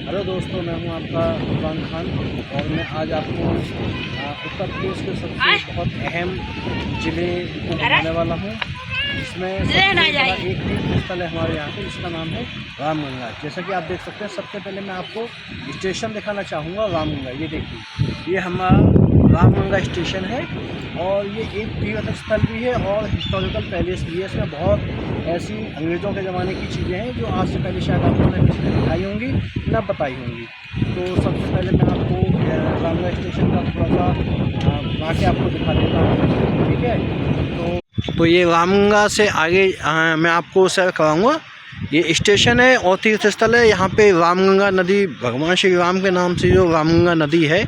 Hello दोस्तों, मैं हूं आपका इरफान खान और मैं आज आपको उत्तर प्रदेश के सबसे बहुत अहम ज़िले को बताने वाला हूं, जिसमें सबसे बड़ा एक तीर्थ स्थल है हमारे यहाँ पे, जिसका नाम है रामगंगा। जैसा कि आप देख सकते हैं, सबसे पहले मैं आपको स्टेशन दिखाना चाहूँगा रामगंगा। ये देखिए, ये हमारा रामगंगा स्टेशन है और ये एक तीर्थ स्थल भी है और हिस्टोरिकल पैलेस भी है। इसमें बहुत ऐसी अंग्रेज़ों के ज़माने की चीज़ें हैं जो आज से पहले शायद आपको न किसी ने दिखाई होंगी न बताई होंगी। तो सबसे पहले मैं आपको रामगंगा स्टेशन का थोड़ा सा आके आपको दिखा देता हूँ, ठीक है। तो ये रामगंगा से आगे मैं आपको सैर कराऊँगा। ये स्टेशन है और तीर्थ स्थल है। यहाँ पे रामगंगा नदी, भगवान श्री राम के नाम से जो रामगंगा नदी है,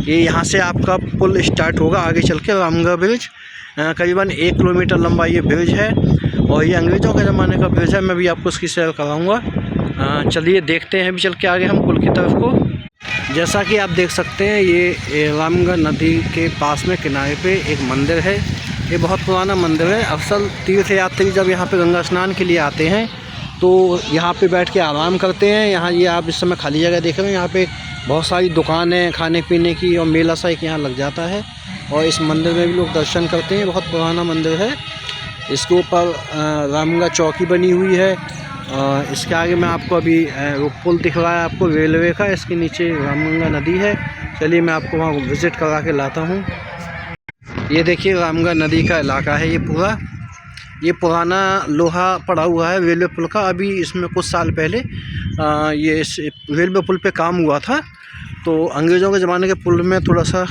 ये यहाँ से आपका पुल स्टार्ट होगा आगे चल के। रामगंगा ब्रिज करीबन 1 किलोमीटर लंबा ये ब्रिज है और ये अंग्रेज़ों के ज़माने का ब्रिज है। मैं भी आपको उसकी सैर कराऊँगा। चलिए देखते हैं अभी चल के आगे हम पुल की तरफ को। जैसा कि आप देख सकते हैं, ये रामगंगा नदी के पास में किनारे पे एक मंदिर है। ये बहुत पुराना मंदिर है। अक्सर तीर्थ यात्री जब यहाँ पे गंगा स्नान के लिए आते हैं तो यहाँ पे बैठ के आराम करते हैं। यहाँ ये आप इस समय खाली जगह देख रहे हैं, यहाँ पे बहुत सारी दुकानें खाने पीने की और मेला सा एक यहाँ लग जाता है और इस मंदिर में भी लोग दर्शन करते हैं। बहुत पुराना मंदिर है। इसके ऊपर रामगंगा चौकी बनी हुई है। इसके आगे मैं आपको अभी वो पुल दिख रहा है आपको रेलवे का, इसके नीचे रामगंगा नदी है। चलिए मैं आपको वहाँ विज़िट करा के लाता हूँ। ये देखिए, रामगंगा नदी का इलाका है ये पूरा। ये पुराना लोहा पड़ा हुआ है रेलवे पुल का। अभी इसमें कुछ साल पहले ये इस रेलवे पुल पे काम हुआ था, तो अंग्रेज़ों के ज़माने के पुल में थोड़ा सा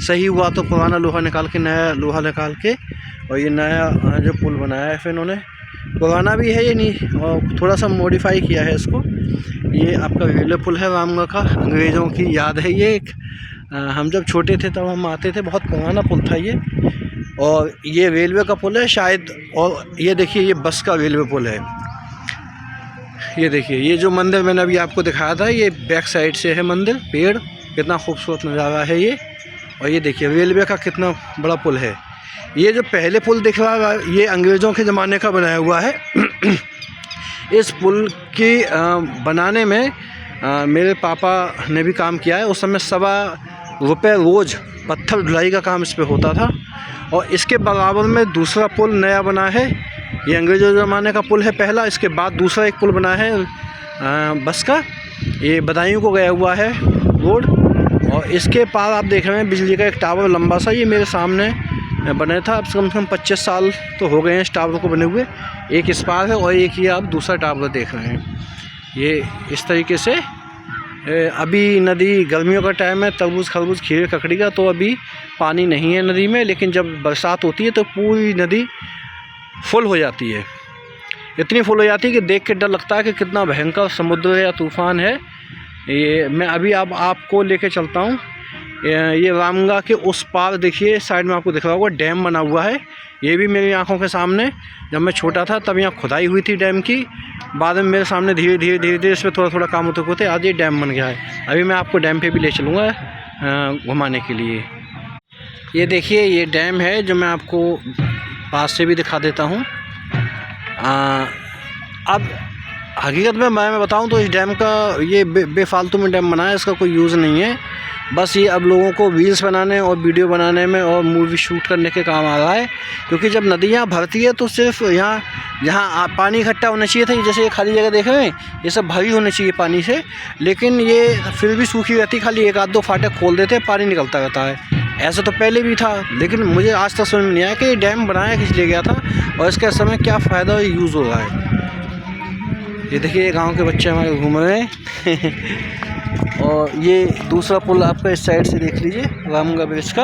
सही हुआ तो पुराना लोहा निकाल के नया लोहा निकाल के और ये नया जो पुल बनाया है फिर इन्होंने। पुराना भी है ये नहीं, और थोड़ा सा मॉडिफाई किया है इसको। ये आपका रेलवे पुल है रामगंगा का। अंग्रेज़ों की याद है ये एक। हम जब छोटे थे तब हम आते थे। बहुत पुराना पुल था ये, और ये रेलवे का पुल है शायद। और ये देखिए, ये बस का रेलवे पुल है। ये देखिए, ये जो मंदिर मैंने अभी आपको दिखाया था, ये बैक साइड से है मंदिर। पेड़, कितना खूबसूरत नज़ारा है ये। और ये देखिए रेलवे का कितना बड़ा पुल है। ये जो पहले पुल दिख रहा है, ये अंग्रेज़ों के ज़माने का बनाया हुआ है। इस पुल की बनाने में मेरे पापा ने भी काम किया है। उस समय ₹1.25 रोज़ पत्थर ढुलाई का काम इस पे होता था। और इसके बराबर में दूसरा पुल नया बना है। ये अंग्रेज़ों ज़माने का पुल है पहला। इसके बाद दूसरा एक पुल बना है बस का। ये बदायूं को गया हुआ है रोड। और इसके पार आप देख रहे हैं बिजली का एक टावर लंबा सा, ये मेरे सामने बना था। अब कम से कम 25 साल तो हो गए हैं इस टावर को बने हुए। एक इस पार है और एक ये आप दूसरा टावर देख रहे हैं। ये इस तरीके से अभी नदी गर्मियों का टाइम है, तरबूज खरबूज खीरे ककड़ी का, तो अभी पानी नहीं है नदी में। लेकिन जब बरसात होती है तो पूरी नदी फुल हो जाती है। इतनी फुल हो जाती है कि देख के डर लगता है कि कितना भयंकर समुद्र या तूफ़ान है ये। मैं अभी अब आपको लेके चलता हूँ। ये रामगंगा के उस पार देखिए, साइड में आपको दिख रहा होगा डैम बना हुआ है। ये भी मेरी आंखों के सामने, जब मैं छोटा था तब यहाँ खुदाई हुई थी डैम की। बाद में मेरे सामने धीरे धीरे इस पर थोड़ा थोड़ा काम होते होते आज ये डैम बन गया है। अभी मैं आपको डैम पे भी ले चलूँगा घुमाने के लिए। ये देखिए, ये डैम है जो मैं आपको पास से भी दिखा देता हूँ। अब हकीकत में मैं बताऊँ तो इस डैम का ये बेफालतू में डैम बना है, इसका कोई यूज़ नहीं है। बस ये अब लोगों को रील्स बनाने और वीडियो बनाने में और मूवी शूट करने के काम आ रहा है। क्योंकि जब नदी यहाँ भरती है तो सिर्फ यहाँ जहाँ पानी इकट्ठा होना चाहिए था, जैसे ये खाली जगह देख रहे हैं, ये सब भरी होनी चाहिए पानी से, लेकिन ये फिर भी सूखी रहती। खाली 1-2 फाटक खोल देते, पानी निकलता रहता है। ऐसा तो पहले भी था, लेकिन मुझे आज तक समझ में नहीं आया कि ये डैम बनाया किस लिए गया था और इसका समय क्या फ़ायदा और यूज़ हो रहा है। ये देखिए, गाँव के बच्चे हमारे घूम रहे हैं। और ये दूसरा पुल आपका इस साइड से देख लीजिए, रामगंगा ब्रिज का।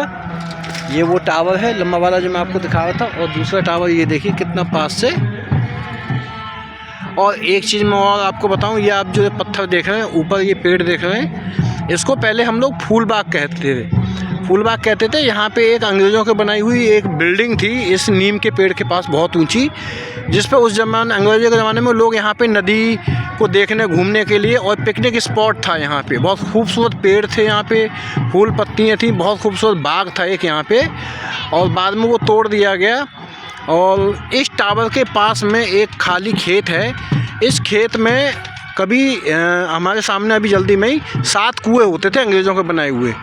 ये वो टावर है लंबा वाला जो मैं आपको दिखा रहा था, और दूसरा टावर ये देखिए कितना पास से। और एक चीज़ मैं और आपको बताऊं, ये आप जो पत्थर देख रहे हैं ऊपर, ये पेड़ देख रहे हैं, इसको पहले हम लोग फूलबाग कहते थे। फूलबाग कहते थे। यहाँ पे एक अंग्रेज़ों की बनाई हुई एक बिल्डिंग थी इस नीम के पेड़ के पास, बहुत ऊंची, जिस पर उस ज़माने अंग्रेज़ों के ज़माने में लोग यहाँ पे नदी को देखने घूमने के लिए और पिकनिक स्पॉट था यहाँ पे। बहुत खूबसूरत पेड़ थे यहाँ पे, फूल पत्तियाँ थी, बहुत खूबसूरत बाग था एक यहाँ पे, और बाद में वो तोड़ दिया गया। और इस टावर के पास में एक खाली खेत है। इस खेत में कभी हमारे सामने अभी जल्दी में ही 7 कुएँ होते थे अंग्रेज़ों के बनाए हुए।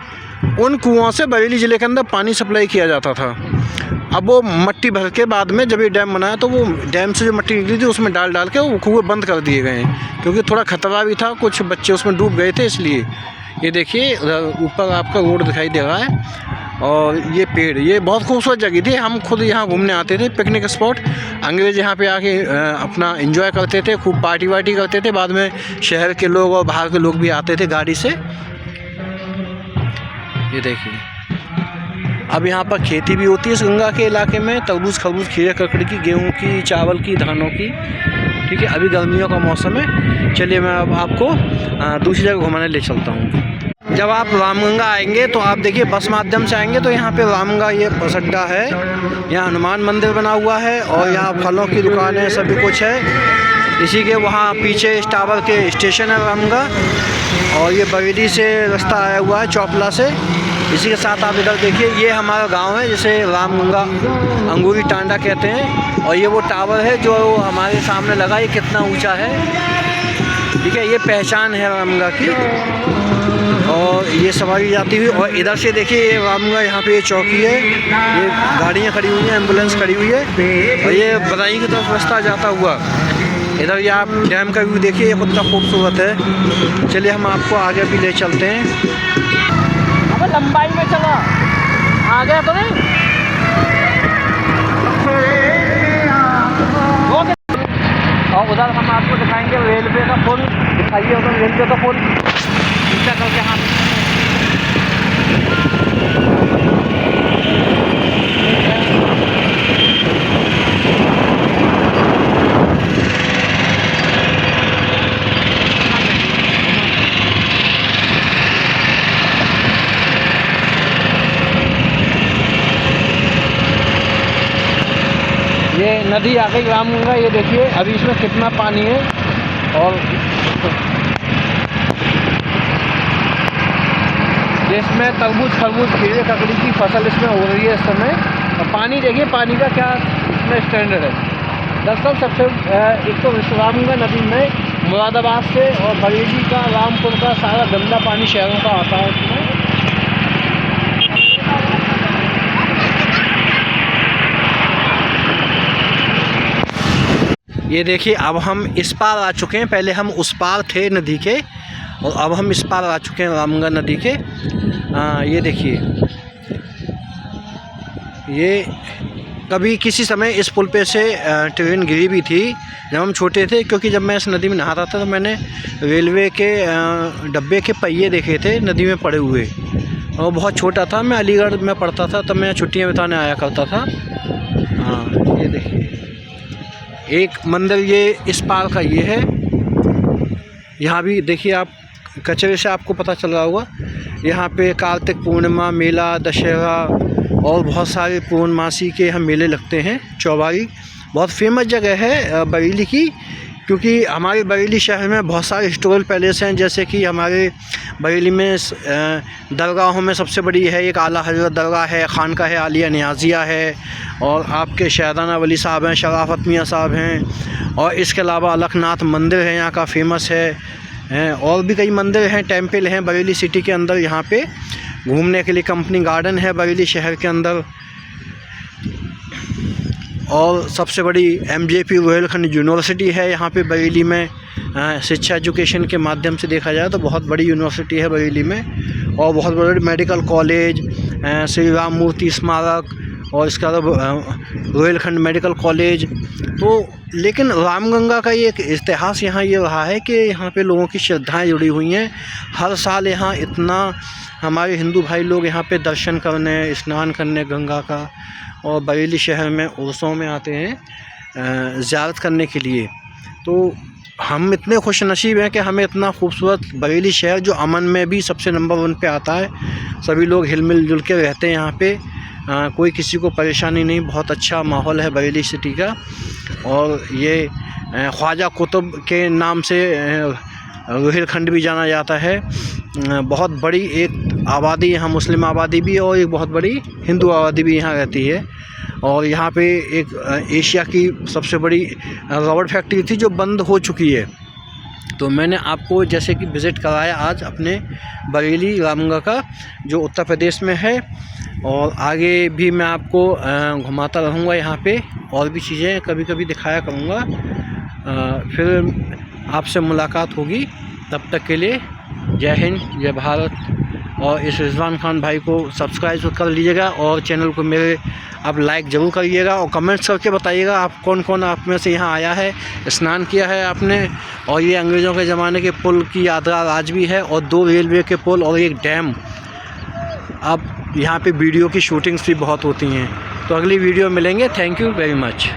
उन कुओं से बरेली ज़िले के अंदर पानी सप्लाई किया जाता था। अब वो मट्टी भर के बाद में जब ये डैम बनाया तो वो डैम से जो मट्टी निकली थी उसमें डाल के वो कुएँ बंद कर दिए गए हैं, क्योंकि थोड़ा खतरा भी था, कुछ बच्चे उसमें डूब गए थे इसलिए। ये देखिए उधर ऊपर आपका रोड दिखाई दे रहा है और ये पेड़, ये बहुत खूबसूरत जगह थी। हम खुद यहाँ घूमने आते थे, पिकनिक स्पॉट। अंग्रेज़ यहाँ पे आके अपना एंजॉय करते थे, खूब पार्टी वार्टी करते थे। बाद में शहर के लोग और बाहर के लोग भी आते थे गाड़ी से। ये देखिए अब यहाँ पर खेती भी होती है इस गंगा के इलाके में, तरबूज, खरबूज, खीरे, ककड़ी की, गेहूँ की, चावल की, धानों की। ठीक है, अभी गर्मियों का मौसम है। चलिए मैं अब आपको दूसरी जगह घुमाने ले चलता हूँ। जब आप रामगंगा आएंगे तो आप देखिए बस माध्यम से आएंगे तो यहाँ पे रामगंगा ये बस अड्डा है। यहाँ हनुमान मंदिर बना हुआ है और यहाँ फलों की दुकानें सभी कुछ है। इसी के वहाँ पीछे इस टावर के स्टेशन है रामगंगा, और ये बरेली से रास्ता आया हुआ है चौपला से। इसी के साथ आप इधर देखिए ये हमारा गांव है जिसे रामगंगा अंगूरी टांडा कहते हैं, और ये वो टावर है जो हमारे सामने लगा, ये कितना ऊंचा है। ठीक है, ये पहचान है रामगंगा की, और ये सवारी जाती हुई। और इधर से देखिए ये रामगंगा, यहाँ पे ये चौकी है, ये गाड़ियाँ खड़ी हुई हैं, एम्बुलेंस खड़ी हुई है, और ये बदायूं की तरफ रास्ता जाता हुआ। इधर ये आप डैम का व्यू देखिए, ये कितना खूबसूरत है। चलिए हम आपको आगे भी ले चलते हैं। अब लंबाई में चला आगे तो नहीं, और उधर हम आपको दिखाएंगे रेलवे का पुल। दिखाइए उधर रेलवे का पुल नीचा करके हाथ। ये नदी आ गई रामगंगा, ये देखिए अभी इसमें कितना पानी है। और इसमें तरबूज, खरबूज, खीरे, ककड़ी की फसल इसमें हो रही है इस समय। और पानी देखिए, पानी का क्या इसमें स्टैंडर्ड है। दरअसल सबसे एक तो रामगंगा नदी में मुरादाबाद से और बरेली का, रामपुर का सारा गंदा पानी शहरों का आता है इसमें। ये देखिए अब हम इस पार आ चुके हैं, पहले हम उस पार थे नदी के, और अब हम इस पार आ चुके हैं रामगंगा नदी के। ये देखिए ये कभी किसी समय इस पुल पे से ट्रेन गिरी भी थी जब हम छोटे थे, क्योंकि जब मैं इस नदी में नहाता था तो मैंने रेलवे के डब्बे के पहिए देखे थे नदी में पड़े हुए, और बहुत छोटा था, मैं अलीगढ़ में पढ़ता था, तब मैं छुट्टियाँ बिताने आया करता था। हाँ ये देखिए एक मंदिर ये इस पार का ये है। यहाँ भी देखिए आप कचरे से आपको पता चल रहा होगा, यहाँ पे कार्तिक पूर्णिमा, मेला, दशहरा और बहुत सारे पूर्णमासी के यहाँ मेले लगते हैं। चौबारी बहुत फेमस जगह है बरेली की, क्योंकि हमारे बरेली शहर में बहुत सारे हिस्टोरिकल पैलेस हैं। जैसे कि हमारे बरेली में दरगाहों में सबसे बड़ी है एक आला हज़रत दरगाह है, खानका है आलिया नियाज़िया है, और आपके शहदाना वली साहब हैं, शराफत मियाँ साहब हैं, और इसके अलावा अलखनाथ मंदिर है यहाँ का फेमस है। और भी कई मंदिर हैं, टेम्पल हैं बरेली सिटी के अंदर। यहाँ पे घूमने के लिए कंपनी गार्डन है बरेली शहर के अंदर, और सबसे बड़ी MJP रोहिलखंड यूनिवर्सिटी है यहाँ पे बरेली में। शिक्षा एजुकेशन के माध्यम से देखा जाए तो बहुत बड़ी यूनिवर्सिटी है बरेली में, और बहुत बड़े मेडिकल कॉलेज, श्री राम मूर्ति स्मारक, और इसके अलावा रोहिलखंड मेडिकल कॉलेज। तो लेकिन रामगंगा का एक इतिहास यहाँ ये रहा है कि यहाँ पे लोगों की श्रद्धाएं जुड़ी हुई हैं। हर साल यहाँ इतना हमारे हिंदू भाई लोग यहाँ पे दर्शन करने, स्नान करने गंगा का, और बरेली शहर में उर्सों में आते हैं ज़ियारत करने के लिए। तो हम इतने खुश नसीब हैं कि हमें इतना खूबसूरत बरेली शहर, जो अमन में भी सबसे नंबर 1 पे आता है, सभी लोग हिल मिल जुल के रहते हैं यहाँ पे, कोई किसी को परेशानी नहीं, बहुत अच्छा माहौल है बरेली सिटी का। और ये ख्वाजा कुतुब के नाम से रोहिलखंड भी जाना जाता है। बहुत बड़ी एक आबादी यहाँ, मुस्लिम आबादी भी, और एक बहुत बड़ी हिंदू आबादी भी यहाँ रहती है। और यहाँ पे एक एशिया की सबसे बड़ी रबड़ फैक्ट्री थी जो बंद हो चुकी है, तो मैंने आपको जैसे कि विज़िट कराया आज अपने बरेली रामगढ़ का, जो उत्तर प्रदेश में है, और आगे भी मैं आपको घुमाता रहूँगा यहाँ पे, और भी चीज़ें कभी कभी दिखाया करूँगा। फिर आपसे मुलाकात होगी, तब तक के लिए जय हिंद, जय भारत। और इस रिजवान खान भाई को सब्सक्राइब कर लीजिएगा, और चैनल को मेरे आप लाइक ज़रूर करिएगा, और कमेंट्स करके बताइएगा आप कौन कौन आप में से यहाँ आया है, स्नान किया है आपने। और ये अंग्रेज़ों के ज़माने के पुल की यात्रा आज भी है, और 2 रेलवे के पुल और एक डैम। अब यहाँ पे वीडियो की शूटिंग्स भी बहुत होती हैं। तो अगली वीडियो मिलेंगे। Thank you very much.